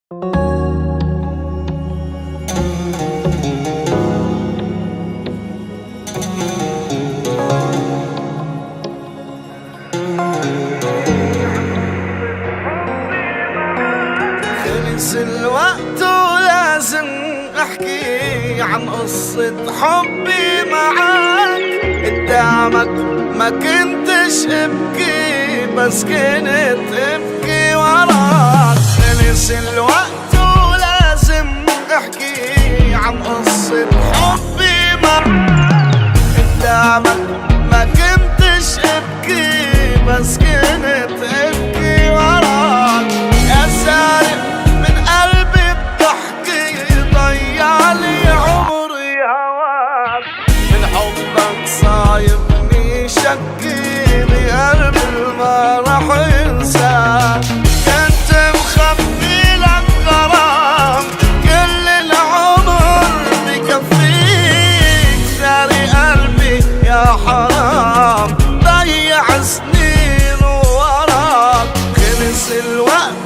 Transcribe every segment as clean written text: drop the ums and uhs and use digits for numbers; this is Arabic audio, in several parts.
خلص الوقت ولازم احكي عن قصة حبي معاك. قدامك ما كنتش ابكي بس كنت ابكي وراك. خلص الوقت ولازم احكي عن قصة حبي معاك. قدامك ما كنتش ابكي بس كنت ابكي وراك. يا سارق من قلبي بضحكي ضيع لي عمري هواك. من حبك صايبني شكي بقلبي ما راح انساك. كنت مخبي لك غرام كل العمر بكفيك. ساري قلبي يا حرام ضيع سنين وراك. خلص الوقت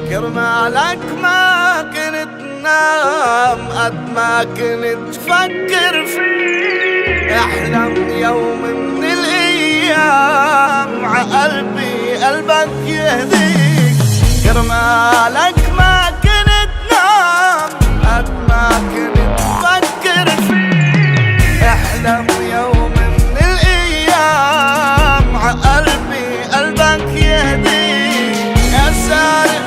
كرمالك ما كنت نام قد ما كنت فكر فيك. احلم يوم من الايام عقلبي قلبك يهديك. كرمالك ما كنت نام قد ما كنت فكر فيك. احلم يوم من الايام عقلبي قلبك يهديك. يا سارق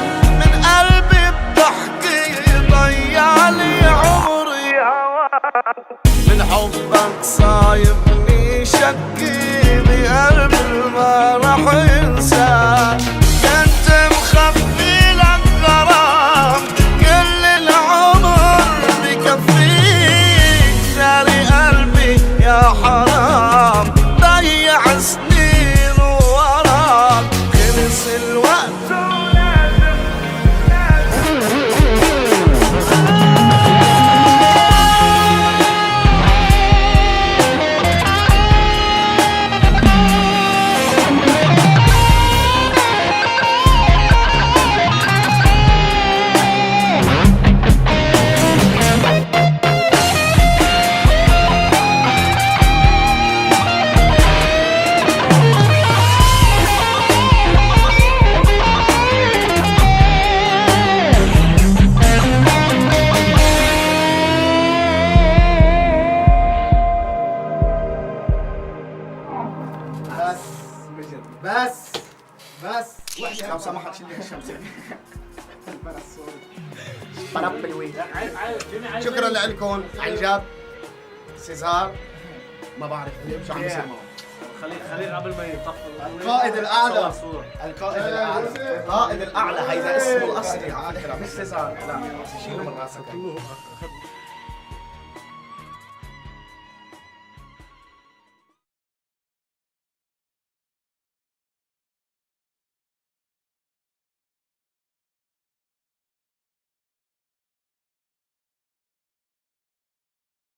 من حبك صايبني شكي بقلبي ما راح انساك. كنت مخبي لك غرام كل العمر بكفيك. ساري قلبي يا حرام ضيع سنين وراك. خلص الوقت بس وحشة لو سمحت شيل الشمسية. برب بالوين. شكرا لكم عن جد. سيزار ما بعرف شو عم بيصير معه. خليه قبل ما يطفي القائد الأعلى. القائد الأعلى. القائد الأعلى هيدا اسمه الأصلي على فكرة مش سيزار. لا شيله من راسك.